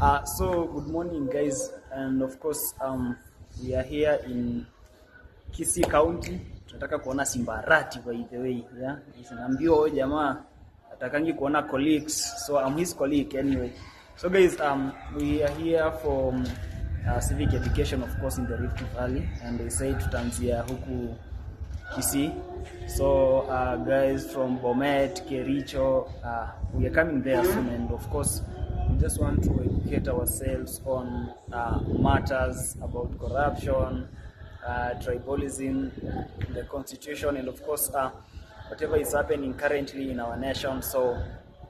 So good morning, guys, and of course we are here in Kisii County. Tunataka kuona Simbarati, by the way, yeah. Naambiwa huyo jamaa atakangi kuona colleagues, so I'm his colleague anyway. So guys, we are here for civic education, of course, in the Rift Valley, and they say tutaanzia huku Kisii. So guys from Bomet, Kericho, we are coming there soon, and of course we just want to educate ourselves on matters about corruption, tribalism, the constitution, and of course whatever is happening currently in our nation. So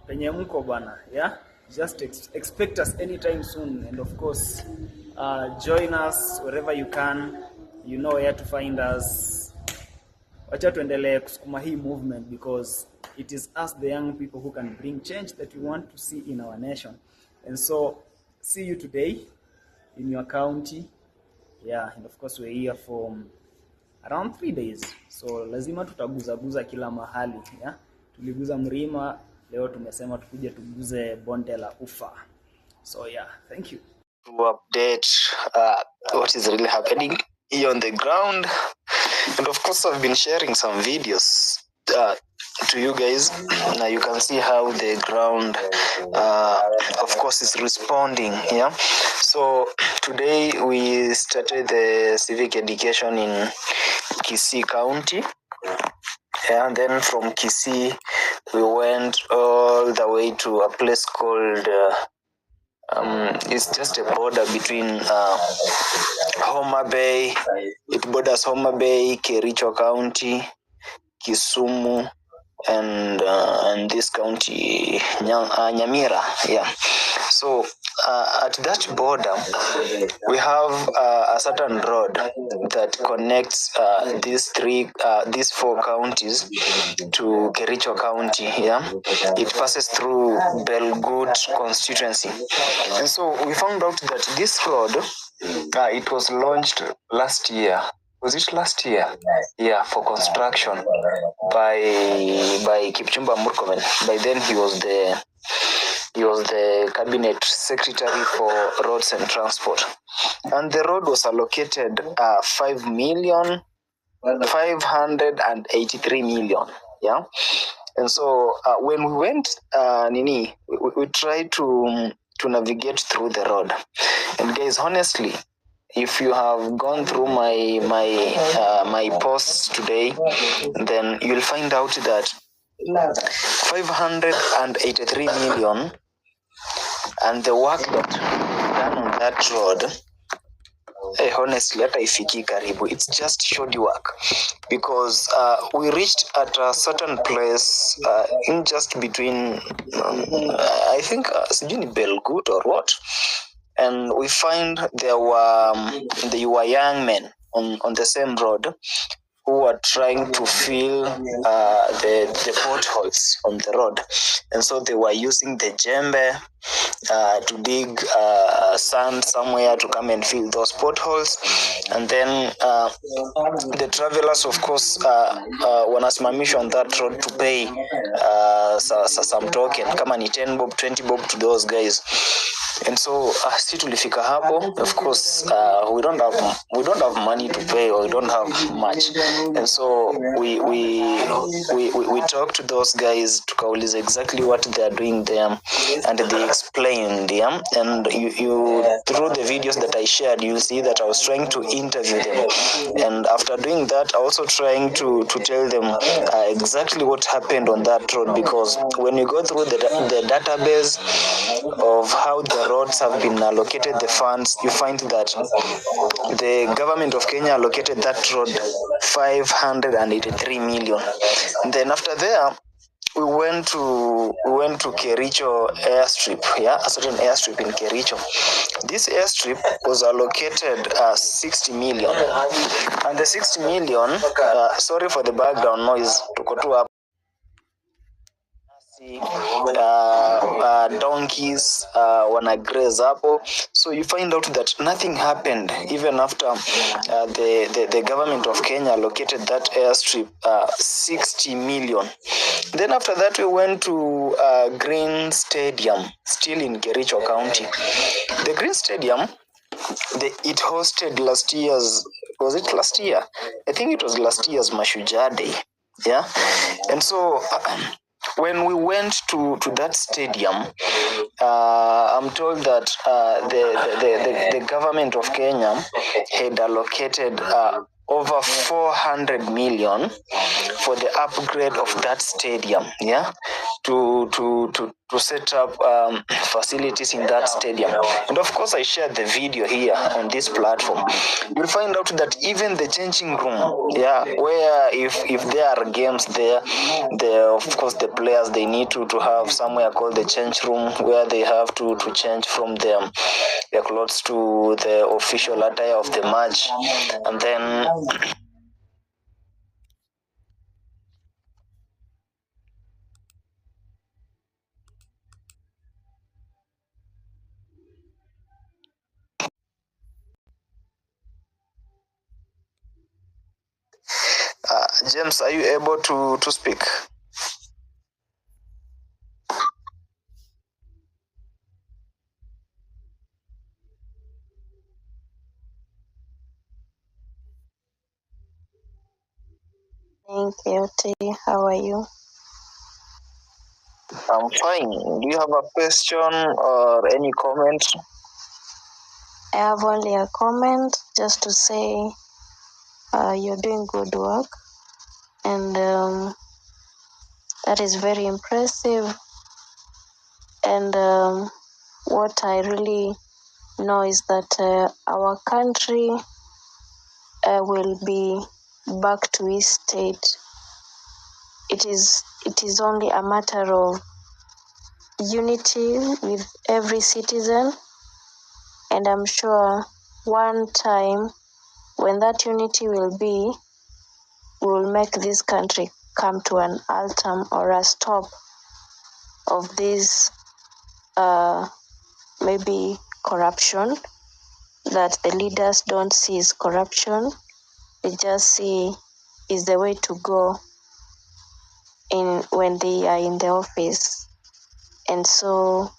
penye mko bana, yeah, just expect us anytime soon, and of course join us wherever you can. You know where to find us. Wacha tuendelee kusukuma hii movement, because it is us, the young people, who can bring change that we want to see in our nation. And so see you today in your county. Yeah, and of course we're here for around 3 days. So lazima tutaguza kila mahali, yeah. Tuliguza Mrima, leo tumesema tukuje tuguze bonde la Ufa. So yeah, thank you. To update what is really happening here on the ground. And of course I've been sharing some videos to you guys. Now you can see how the ground of course is responding, yeah. So today we started the civic education in Kisii County, and then from Kisii we went all the way to a place called it's just a border between Homa Bay. It borders Homa Bay, Kericho County, Kisumu, and this county, Nyamira, yeah. So at that border we have a certain road that connects these four counties to Kericho County, yeah. It passes through Belgut constituency, and so we found out that this road it was launched last year. Was it last year? Yeah, for construction by Kipchumba Murkomen. By then he was the cabinet secretary for roads and transport, and the road was allocated 5,583 million. Yeah, and so when we went, we tried to navigate through the road, and guys, honestly, if you have gone through my posts today, then you'll find out that 583 million and the work that done on that road, honestly, it's just shoddy work, because we reached at a certain place in just between I think Belgut or what, and we find there were young men on the same road who were trying to fill the potholes on the road, and so they were using the jembe to dig sand somewhere to come and fill those potholes. And then the travelers, of course, wanasimamishwa on that road to pay some token, kama ni 10 bob, 20 bob to those guys. And so si tulifika hapo, of course we don't have money to pay, or we don't have much, and so we talked to those guys, tukauliza exactly what they are doing there, and they explained, yeah. And you through the videos that I shared, you'll see that I was trying to interview them, and after doing that I also trying to tell them exactly what happened on that road, because when you go through the database of how the roads have been allocated the funds, you find that the government of Kenya allocated that road 583 million. And then after there we went to Kericho airstrip, yeah, a certain airstrip in Kericho. This airstrip was allocated 60 million, and the 60 million, sorry for the background noise, tuko tu hapa donkeys wanna graze hapo, so you find out that nothing happened even after the government of Kenya allocated that airstrip 60 million. Then after that we went to Green Stadium, still in Kericho County. The Green Stadium, it hosted last year's, was it last year? I think it was last year's Mashujaa Day. Yeah. And so when we went to that stadium, I'm told that the government of Kenya had allocated over 400 million for the upgrade of that stadium, yeah, to set up facilities in that stadium. And of course I shared the video here on this platform. You'll find out that even the changing room, yeah, where if there are games there, of course the players, they need to have somewhere called the change room, where they have to change from their clothes to the official attire of the match. And then James, are you able to speak? Thank you, T. How are you? I'm fine. Do you have a question or any comment? I have only a comment just to say you're doing good work, and that is very impressive. And what I really know is that our country will be back to its state. It is only a matter of unity with every citizen, and I'm sure one time when that unity will be, we will make this country come to an ultimatum or a stop of this maybe corruption, that the leaders don't see as corruption, they just see is the way to go in when they are in the office. And so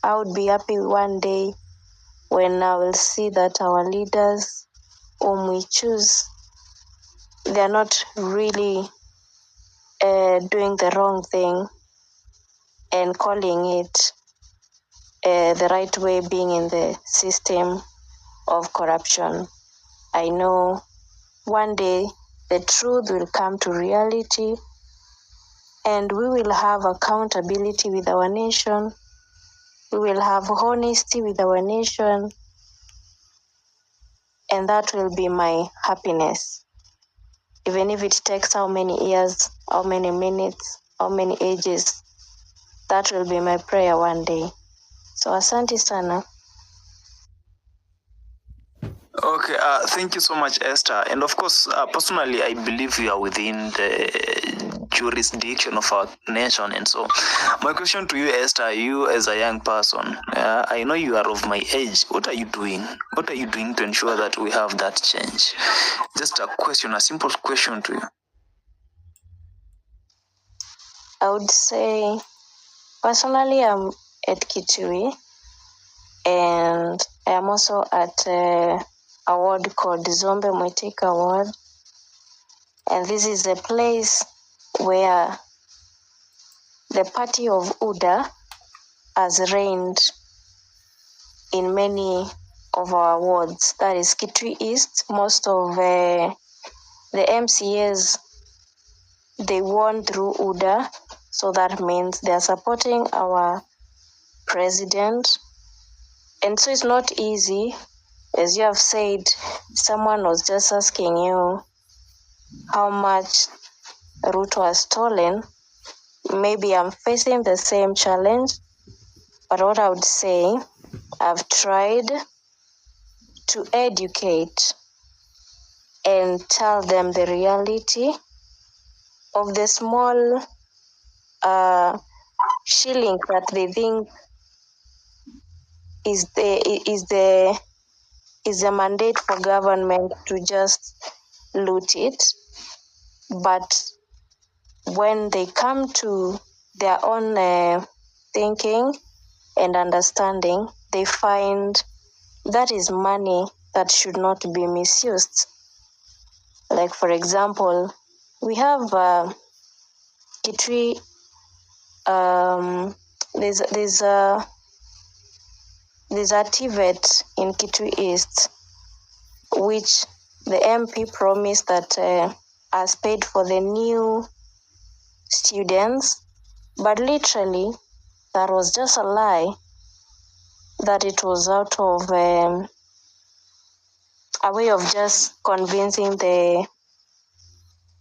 I would be happy one day when I will see that our leaders whom we choose, they are not really doing the wrong thing and calling it the right way, being in the system of corruption. I know one day the truth will come to reality, and we will have accountability with our nation. We will have honesty with our nation, and that will be my happiness. Even if it takes how many years, how many minutes, how many ages, that will be my prayer one day. So asante sana. Okay, thank you so much, Esther. And of course, personally, I believe you are within the jurisdiction of our nation. And so, my question to you, Esther, you as a young person, I know you are of my age. What are you doing? What are you doing to ensure that we have that change? Just a question, a simple question to you. I would say, personally, I'm at Kitui, and I am also at a award called Zombe Mwitika Award. And this is a place where the party of UDA has reigned in many of our wards. That is Kitui East. Most of the MCAs, they won through UDA. So that means they are supporting our president. And so it's not easy. As you have said, someone was just asking you how much route was stolen. Maybe I'm facing the same challenge, but what I would say, I've tried to educate and tell them the reality of the small shilling that they think is a mandate for government to just loot it. But when they come to their own thinking and understanding, they find that is money that should not be misused. Like, for example, we have Kitui. There's a TVET in Kitui East, which the MP promised that has paid for the new students, but literally that was just a lie. That it was out of a way of just convincing the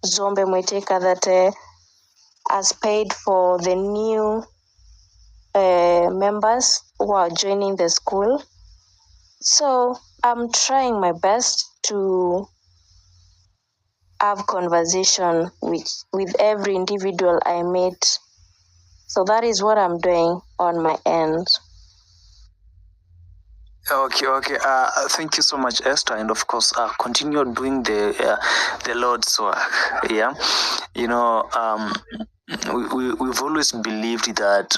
Zombe Mwiteka that has paid for the new members who are joining the school. So I'm trying my best to have conversation with every individual I meet. So that is what I'm doing on my end. Okay. Thank you so much, Esther, and of course, continue doing the Lord's work. Yeah, you know, we've always believed that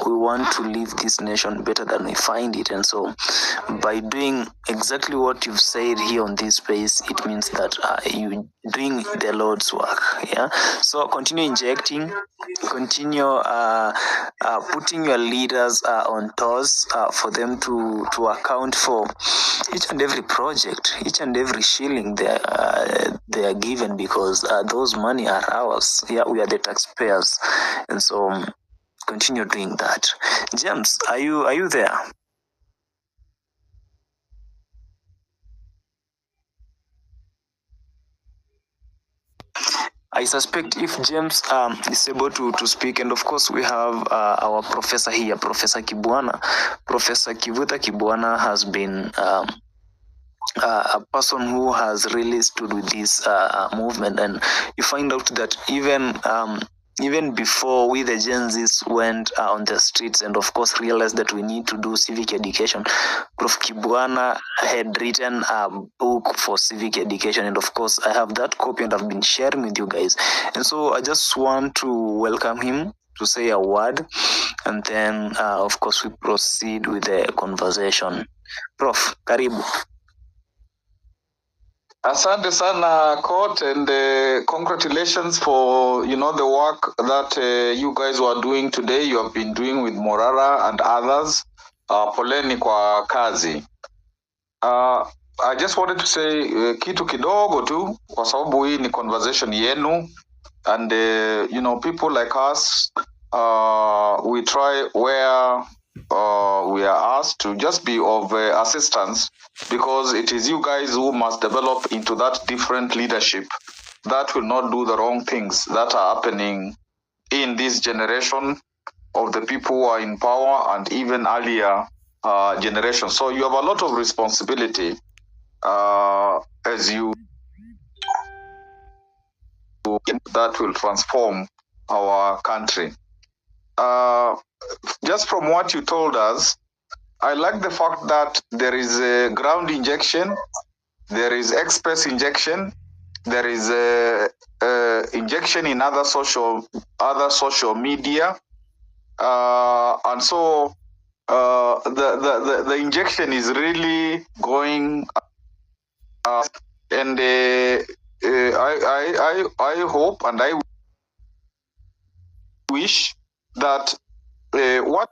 we want to leave this nation better than we find it, and so by doing exactly what you've said here on this space, it means that you doing the Lord's work. Yeah, so continue injecting, continue putting your leaders on toes for them to account for each and every project, each and every shilling they are given, because those money are ours. Yeah, we are the taxpayers, and so continue doing that. James, are you there? I suspect if James is able to speak, and of course we have our professor here, Professor Kibwana. Professor Kivuta Kibwana has been a person who has really stood with this movement, and you find out that even before we the Gen Zs went on the streets and of course realized that we need to do civic education, Prof. Kibwana had written a book for civic education, and of course I have that copy and I've been sharing with you guys. And so I just want to welcome him to say a word, and then of course we proceed with the conversation. Prof, karibu. Asante sana court, and congratulations for the work that you guys were doing today. You have been doing with Morara and others. Poleni kwa kazi. I just wanted to say kitu kidogo tu, kwa sababu hii ni conversation yenu, and people like us, we try where we are asked to just be of assistance, because it is you guys who must develop into that different leadership that will not do the wrong things that are happening in this generation of the people who are in power and even earlier generations. So you have a lot of responsibility as you that will transform our country. Just from what you told us, I like the fact that there is a ground injection, there is express injection, there is a injection in other social media, and so the injection is really going, and I hope and I wish that what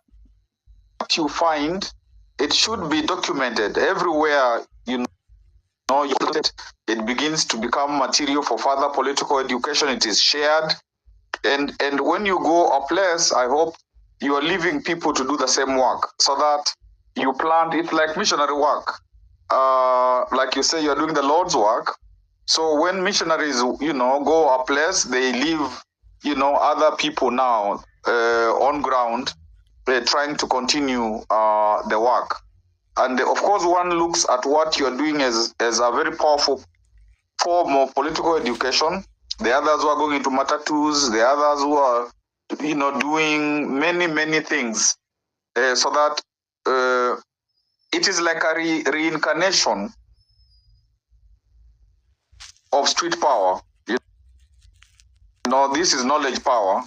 you find, it should be documented everywhere. It begins to become material for further political education. It is shared, and when you go a place, I hope you are leaving people to do the same work, so that you plant it like missionary work. Like you say, you're doing the Lord's work. So when missionaries, go a place, they leave, other people now on ground, trying to continue the work. And of course, one looks at what you're doing as a very powerful form of political education. The others who are going into matatus, the others who are doing many things, so that it is like a reincarnation of street power. This is knowledge power,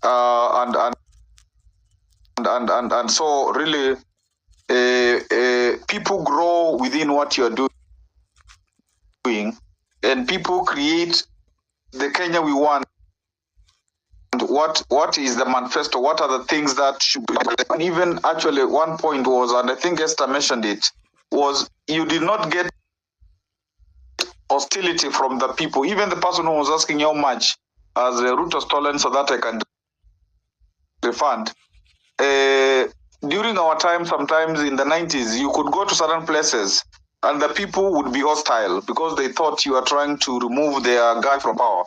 and so really, people grow within what you're doing, and people create the Kenya we want. What is the manifesto? What are the things that should be? And even actually, one point was, and I think Esther mentioned it, was you did not get hostility from the people. Even the person who was asking how much as the route was stolen so that I can refund. During our time, sometimes in the 90s, you could go to certain places and the people would be hostile because they thought you are trying to remove their guy from power.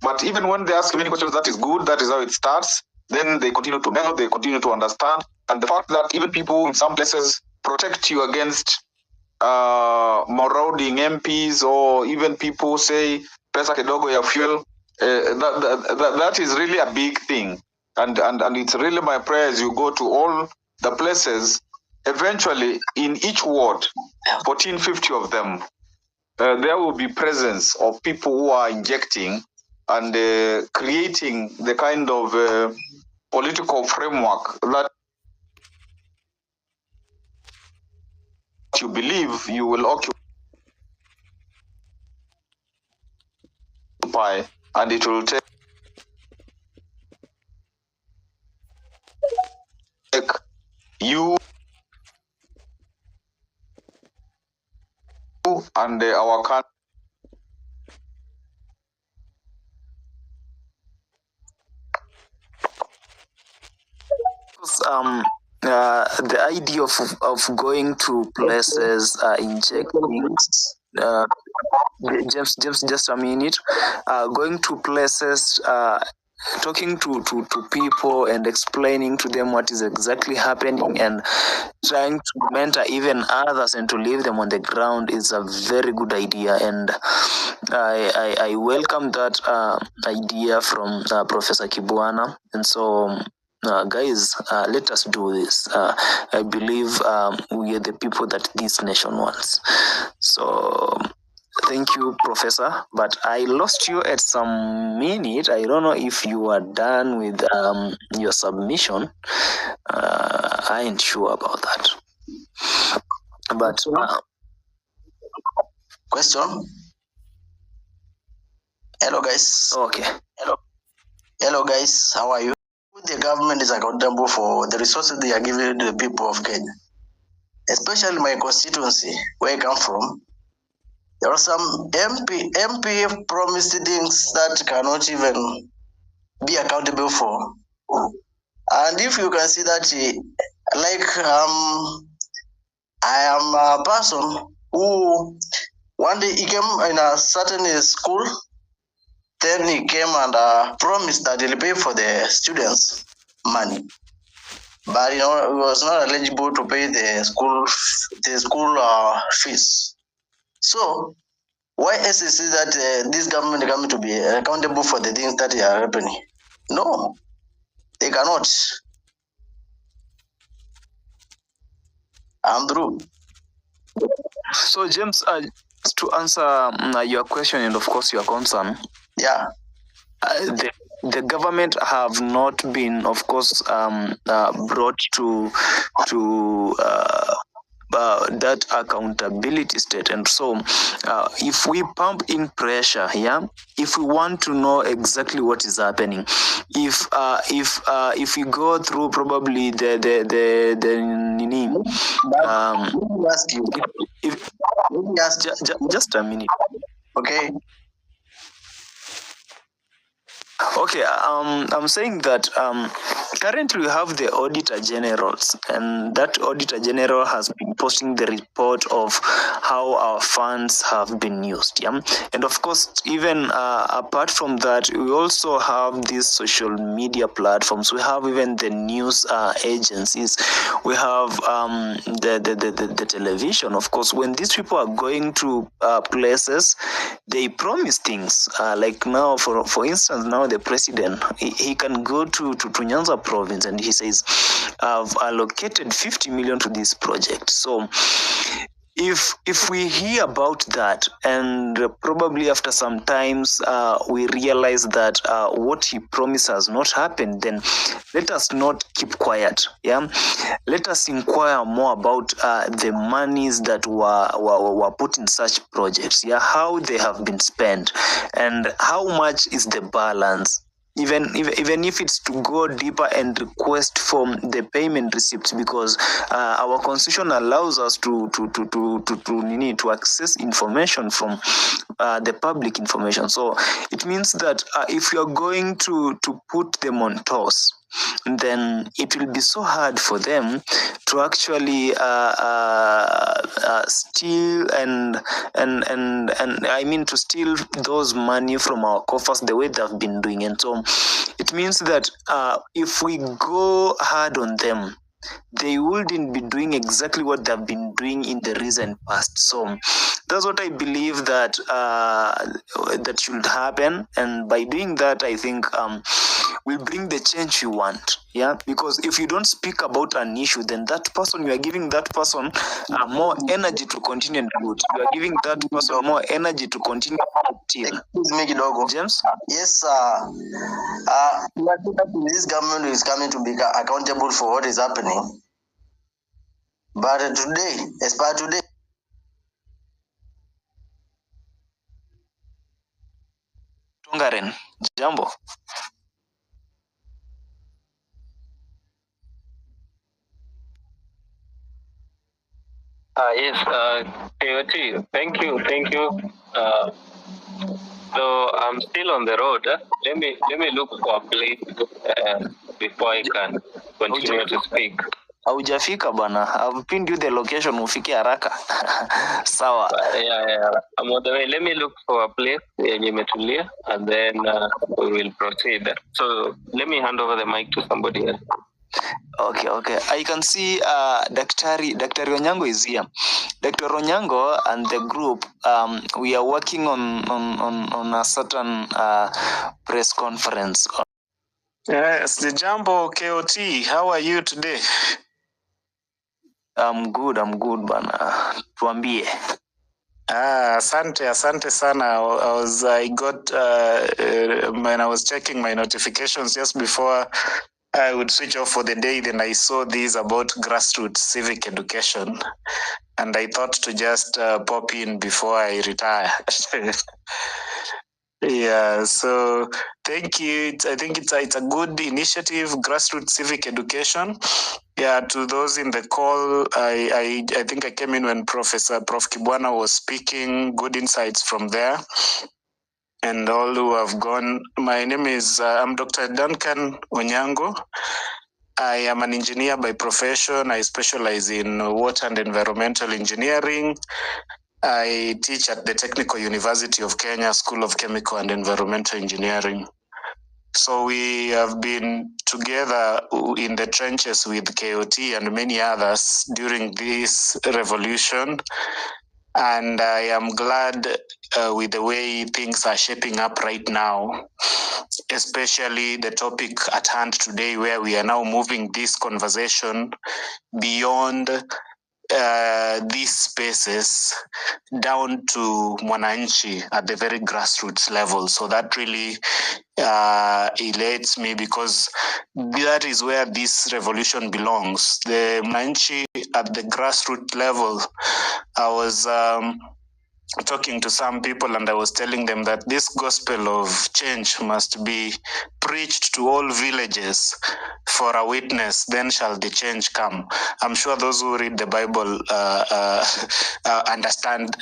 But even when they ask many questions, that is good, that is how it starts, then they continue to know, they continue to understand. And the fact that even people in some places protect you against marauding MPs, or even people say pesa kidogo ya fuel, that is really a big thing. And it's really my prayer as you go to all the places, eventually in each ward, 1450 of them, there will be presence of people who are injecting and creating the kind of political framework that you believe you will occupy, and it will take you and our country. The idea of going to places, injecting, just a minute, going to places, talking to people and explaining to them what is exactly happening and trying to mentor even others and to leave them on the ground is a very good idea, and I welcome that idea from Professor Kibwana. And so guys, let us do this. I believe we are the people that this nation wants. So thank you, Professor, but I lost you at some minute. I don't know if you are done with your submission. I ain't sure about that. But question. Hello guys. Okay. Hello guys, how are you? The government is accountable for the resources they are giving to the people of Kenya, especially my constituency where I come from. There are some MP promised things that cannot even be accountable for. And if you can see that, like I am a person who one day he came in a certain school, then he came and promised that he'll pay for the students money, but he was not eligible to pay the school fees. So why is it that this government is coming to be accountable for the things that are happening? No, they cannot. I'm through. So James, to answer your question and of course your concern, yeah, the government have not been, of course, brought to that accountability state. And so if we pump in pressure, if we want to know exactly what is happening, if we go through probably the just a minute. Okay. Okay, I'm saying that currently we have the Auditor Generals, and that Auditor General has been posting the report of how our funds have been used. Yeah, and of course, even apart from that, we also have these social media platforms. We have even the news agencies. We have the television. Of course, when these people are going to places, they promise things. Like now, for instance, now the president, he can go to Nyanza province and he says, I've allocated 50 million to this project. So if we hear about that, and probably after some times we realize that what he promised has not happened, then let us not keep quiet. Yeah, let us inquire more about the monies that were put in such projects. Yeah, how they have been spent and how much is the balance. Even if it's to go deeper and request from the payment receipts, because our constitution allows us to access information from the public information. So it means that if you are going to put them on toss, then it will be so hard for them to actually steal and I mean to steal those money from our coffers the way they've been doing. And so it means that if we go hard on them, they wouldn't be doing exactly what they've been doing in the recent past. So that's what I believe that that should happen, and by doing that, I think we'll bring the change we want. Yeah, because if you don't speak about an issue, then that person, you are giving that person more energy to continue and do it. You are giving that person more energy to continue till. James? Yes, this government is coming to be accountable for what is happening. But today, as per today, Tongaren, jambo. Yes, KOT, thank you. So I'm still on the road. Let me look for a place before I can continue to speak. Haujafika bana. I've pinned you the location, ufike haraka. Sawa. Yeah. I'm on the way. Let me look for a place and then we will proceed. So let me hand over the mic to somebody else. Okay. I can see Daktari Onyango is here. Dr. Onyango and the group, we are working on a certain press conference. Yes, the Jambo KOT, how are you today? I'm good bana. Tuambie. Asante sana. When I was checking my notifications just before I would switch off for the day, then I saw this about Grassroots Civic Education, and I thought to just pop in before I retire. Yeah, so thank you. I think it's a good initiative, Grassroots Civic Education. Yeah, to those in the call, I think I came in when Prof. Kibana was speaking. Good insights from there. And all who have gone. My name is I'm Dr. Duncan Onyango. I am an engineer by profession. I specialize in water and environmental engineering. I teach at the Technical University of Kenya, School of Chemical and Environmental Engineering. So we have been together in the trenches with KOT and many others during this revolution. And I am glad with the way things are shaping up right now, especially the topic at hand today, where we are now moving this conversation beyond these spaces down to mwananchi at the very grassroots level. So that really elates me, because that is where this revolution belongs. The mwananchi at the grassroots level. I was talking to some people and I was telling them that this gospel of change must be preached to all villages for a witness, then shall the change come. I'm sure those who read the Bible understand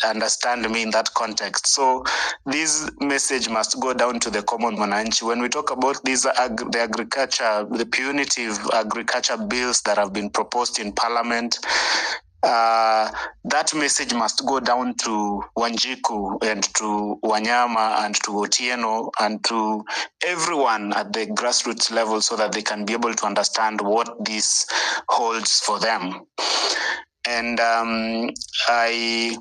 me in that context. So this message must go down to the common mwananchi. When we talk about these the punitive agriculture bills that have been proposed in Parliament, that message must go down to Wanjiku and to Wanyama and to Otieno and to everyone at the grassroots level so that they can be able to understand what this holds for them. And I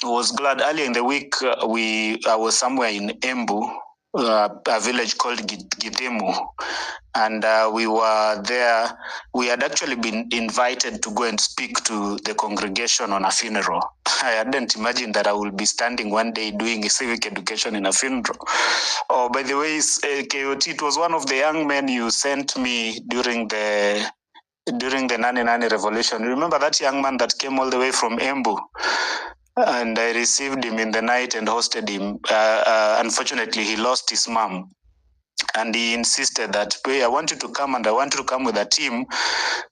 was glad earlier in the week I was somewhere in Embu, a village called Githimu, and we were there. We had actually been invited to go and speak to the congregation on a funeral. I hadn't imagined that I will be standing one day doing a civic education in a funeral. Oh, by the way, KOT, it was one of the young men you sent me during the Nani Nani revolution. Remember that young man that came all the way from Embu? And I received him in the night and hosted him. Unfortunately, he lost his mom. And he insisted that, hey, I want you to come, and I want you to come with a team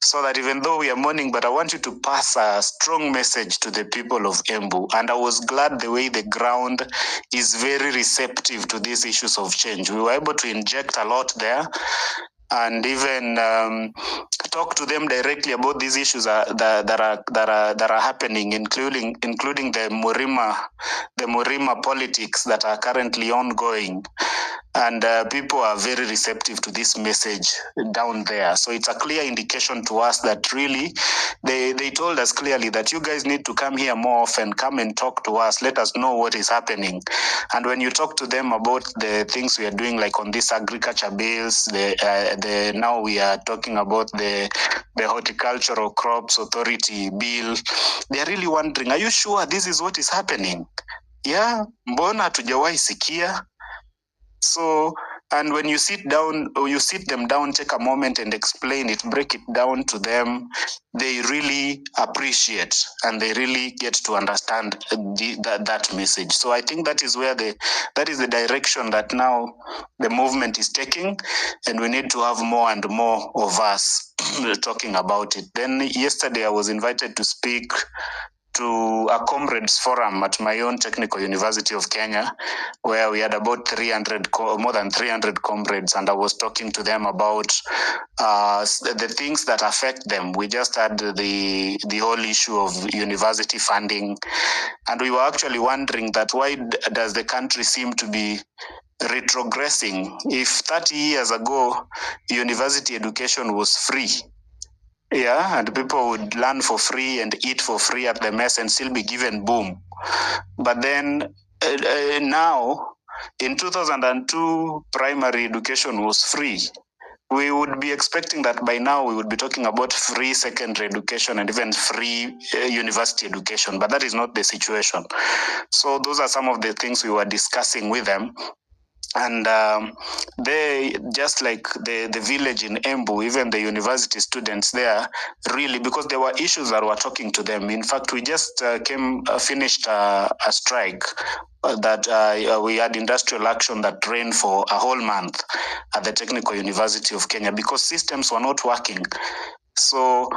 so that even though we are mourning, but I want you to pass a strong message to the people of Embu. And I was glad the way the ground is very receptive to these issues of change. We were able to inject a lot there and even talk to them directly about these issues that are happening, including the Murima politics that are currently ongoing. And people are very receptive to this message down there. So it's a clear indication to us that really they told us clearly that you guys need to come here more often, come and talk to us, let us know what is happening. And when you talk to them about the things we are doing, like on these agriculture bills, now we are talking about the horticultural crops authority bill, they're really wondering, are you sure this is what is happening? Yeah, mbona hatujawahi sikia? So, and when you sit them down, take a moment and explain it, break it down to them, they really appreciate and they really get to understand that message. So I think that is where that is the direction that now the movement is taking, and we need to have more and more of us talking about it. Then yesterday I was invited to speak to a comrades forum at my own Technical University of Kenya, where we had about more than 300 comrades, and I was talking to them about the things that affect them. We just had the whole issue of university funding, and we were actually wondering that why does the country seem to be retrogressing? If 30 years ago university education was free, yeah, and people would learn for free and eat for free at the mess and still be given boom. But then now, in 2002, primary education was free. We would be expecting that by now we would be talking about free secondary education and even free university education, but that is not the situation. So those are some of the things we were discussing with them. And they, just like the village in Embu, even the university students there, really, because there were issues that were talking to them. In fact, we just finished a strike that we had industrial action that ran for a whole month at the Technical University of Kenya because systems were not working. So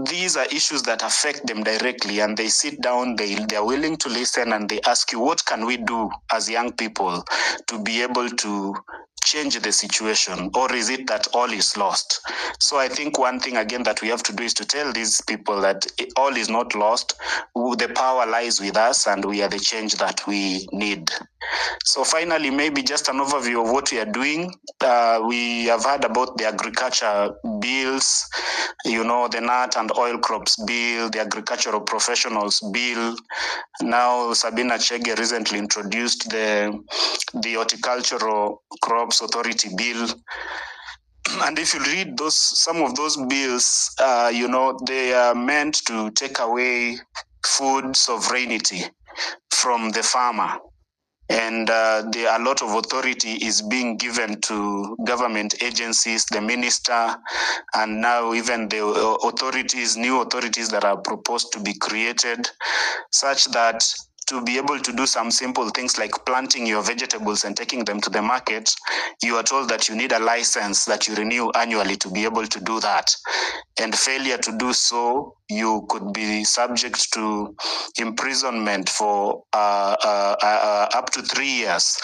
these are issues that affect them directly, and they sit down, they're willing to listen, and they ask you, what can we do as young people to be able to change the situation, or is it that all is lost? So I think one thing again that we have to do is to tell these people that all is not lost. The power lies with us, and we are the change that we need. So finally, maybe just an overview of what we are doing. We have heard about the agriculture bills, the nut and oil crops bill, the agricultural professionals bill. Now Sabina Chege recently introduced the horticultural crops authority bill. And if you read some of those bills, they are meant to take away food sovereignty from the farmer. And a lot of authority is being given to government agencies, the minister, and now even the new authorities that are proposed to be created, such that to be able to do some simple things like planting your vegetables and taking them to the market, you are told that you need a license that you renew annually to be able to do that. And failure to do so, you could be subject to imprisonment for up to 3 years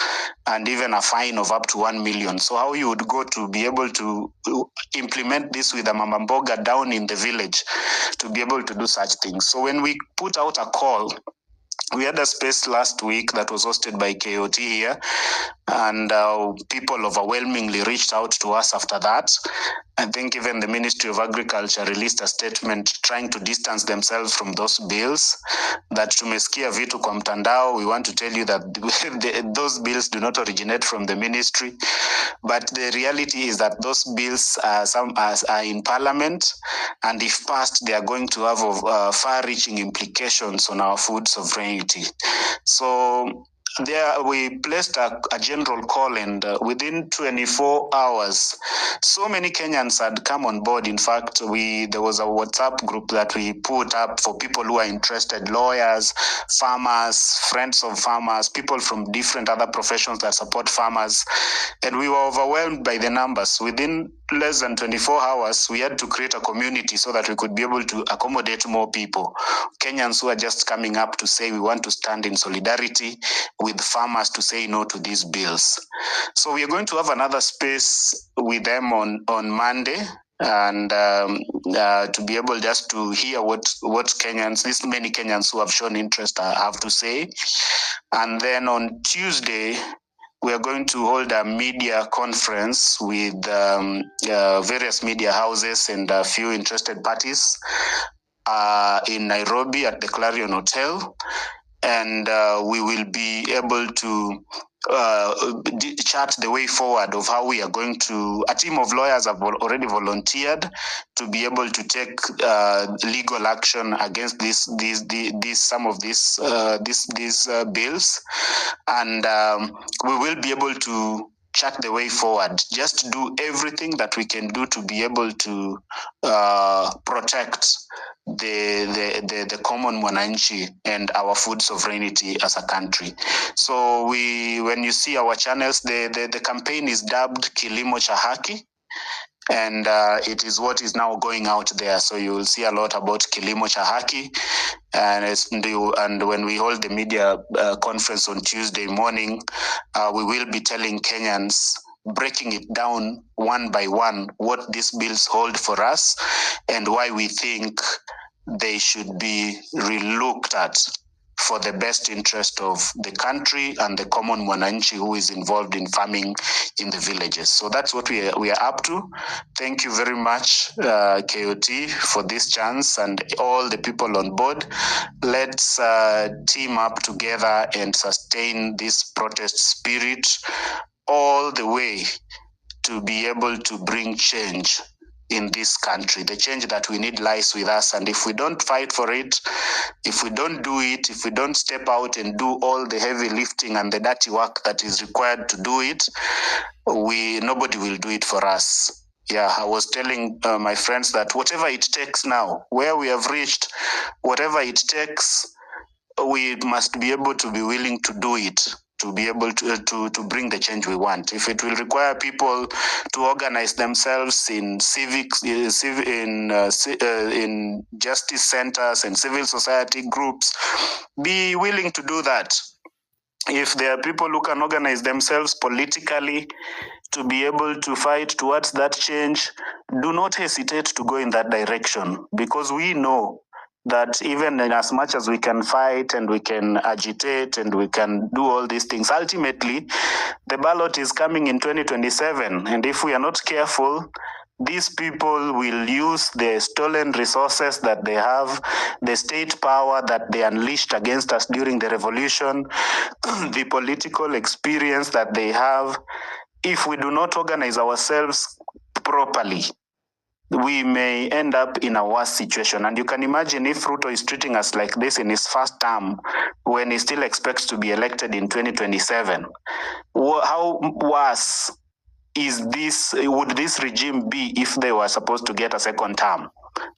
and even a fine of up to 1 million. So how you would go to be able to implement this with a mama mboga down in the village to be able to do such things? So when we put out a call, we had a space last week that was hosted by KOT here, and people overwhelmingly reached out to us after that. I think even the Ministry of Agriculture released a statement trying to distance themselves from those bills, that tumesikia vitu kwa mtandao. We want to tell you that those bills do not originate from the ministry, but the reality is that those bills are in Parliament, and if passed, they are going to have far-reaching implications on our food sovereignty. So there we placed a general call, and within 24 hours, so many Kenyans had come on board. In fact, there was a WhatsApp group that we put up for people who are interested, lawyers, farmers, friends of farmers, people from different other professions that support farmers. And we were overwhelmed by the numbers. Within less than 24 hours, we had to create a community so that we could be able to accommodate more people. Kenyans who are just coming up to say we want to stand in solidarity with farmers to say no to these bills. So we are going to have another space with them on Monday, and to be able just to hear what Kenyans, these many Kenyans who have shown interest, have to say. And then on Tuesday, we are going to hold a media conference with various media houses and a few interested parties in Nairobi at the Clarion Hotel. And we will be able to chart the way forward of how we are going to. A team of lawyers have already volunteered to be able to take legal action against some of these bills, and we will be able to chart the way forward. Just do everything that we can do to be able to protect the common mwananchi and our food sovereignty as a country. So when you see our channels, the campaign is dubbed Kilimo cha Haki, and it is what is now going out there. So you will see a lot about Kilimo cha Haki, and when we hold the media conference on Tuesday morning, we will be telling Kenyans, breaking it down one by one, what these bills hold for us and why we think they should be relooked at for the best interest of the country and the common mwananchi who is involved in farming in the villages. So that's what we are up to. Thank you very much, KOT, for this chance, and all the people on board. Let's team up together and sustain this protest spirit all the way to be able to bring change in this country. The change that we need lies with us, and if we don't fight for it, if we don't do it, if we don't step out and do all the heavy lifting and the dirty work that is required to do it, nobody will do it for us. Yeah, I was telling my friends that whatever it takes now, where we have reached, whatever it takes, we must be able to be willing to do it, to be able to bring the change we want. If it will require people to organize themselves in civics, in justice centers and civil society groups, be willing to do that. If there are people who can organize themselves politically to be able to fight towards that change, do not hesitate to go in that direction, because we know that even in as much as we can fight and we can agitate and we can do all these things, ultimately the ballot is coming in 2027, and if we are not careful, these people will use the stolen resources that they have, the state power that they unleashed against us during the revolution, the political experience that they have. If we do not organize ourselves properly, we may end up in a worse situation. And you can imagine if Ruto is treating us like this in his first term, when he still expects to be elected in 2027, how worse would this regime be if they were supposed to get a second term,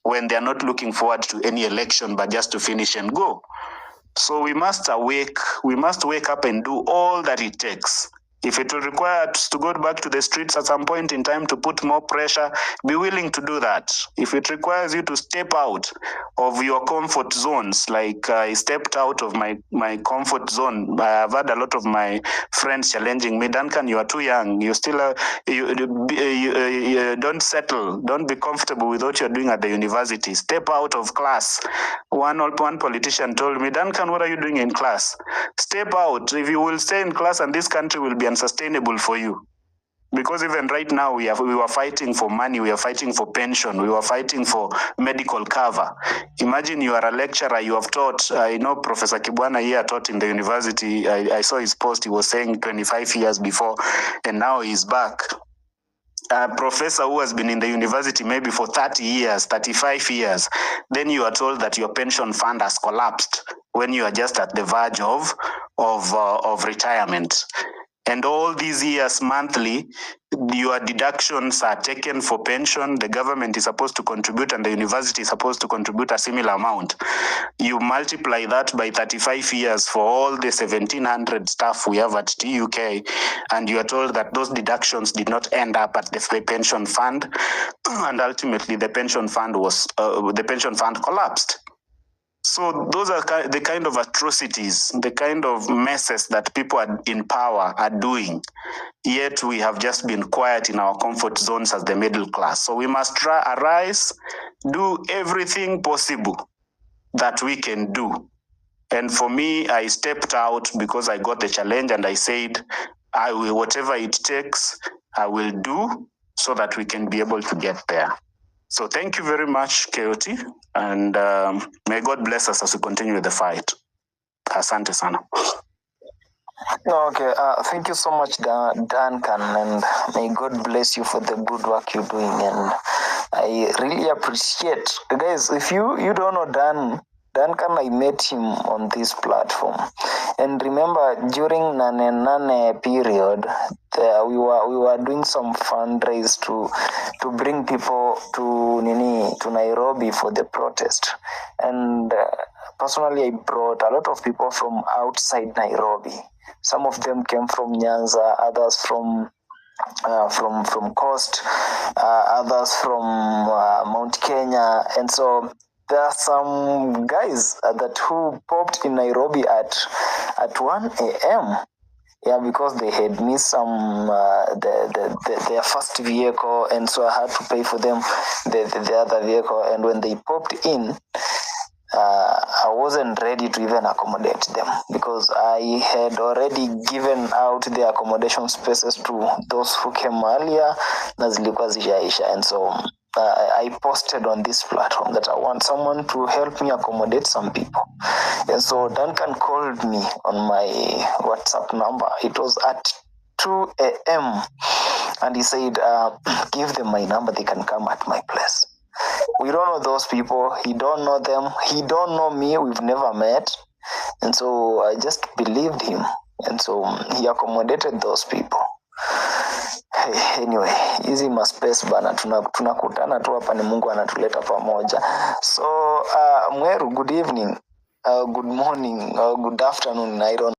when they are not looking forward to any election but just to finish and go? So we must wake up and do all that it takes. If it will require us to go back to the streets at some point in time to put more pressure, be willing to do that. If it requires you to step out of your comfort zones, like I stepped out of my comfort zone. I've had a lot of my friends challenging me, Duncan, you are too young. You still you don't settle. Don't be comfortable with what you're doing at the university. Step out of class. One politician told me, Duncan, what are you doing in class? Step out. If you will stay in class, and this country will be unsustainable for you. Because even right now, we were fighting for money, we are fighting for pension, we were fighting for medical cover. Imagine you are a lecturer, you have taught, I know Professor Kibana here taught in the university, I saw his post, he was saying 25 years before, and now he's back. A professor who has been in the university maybe for 30 years, 35 years, then you are told that your pension fund has collapsed when you are just at the verge of retirement. And all these years monthly, your deductions are taken for pension. The government is supposed to contribute and the university is supposed to contribute a similar amount. You multiply that by 35 years for all the 1,700 staff we have at TUK, and you are told that those deductions did not end up at the pension fund, and ultimately the pension fund collapsed. So those are the kind of atrocities, the kind of messes that people in power are doing. Yet we have just been quiet in our comfort zones as the middle class. So we must arise, do everything possible that we can do. And for me, I stepped out because I got the challenge and I said, I will, whatever it takes, I will do so that we can be able to get there. So thank you very much, KOT, and may God bless us as we continue with the fight. Asante sana. Okay, thank you so much, Duncan, and may God bless you for the good work you're doing. And I really appreciate, guys, if you don't know Duncan, I met him on this platform. And remember, during Nane period, we were doing some fundraise to bring people to Nairobi for the protest. And personally, I brought a lot of people from outside Nairobi. Some of them came from Nyanza, others from Coast, others from Mount Kenya, and so there are some guys that who popped in Nairobi at 1 a.m. Yeah, because they had missed their first vehicle, and so I had to pay for them the other vehicle. And when they popped in, I wasn't ready to even accommodate them because I had already given out the accommodation spaces to those who came earlier, na zilikuwa zishaisha. And so I posted on this platform that I want someone to help me accommodate some people. And so Duncan called me on my WhatsApp number. It was at 2 a.m. and he said, give them my number, they can come at my place. We don't know those people. He don't know them. He don't know me. We've never met. And so I just believed him. And so he accommodated those people. Hey, anyway, hizi maspace bana, tunakutana tu hapa, ni Mungu anatuleta pamoja. So Mweru, good evening, good morning, good afternoon, I don't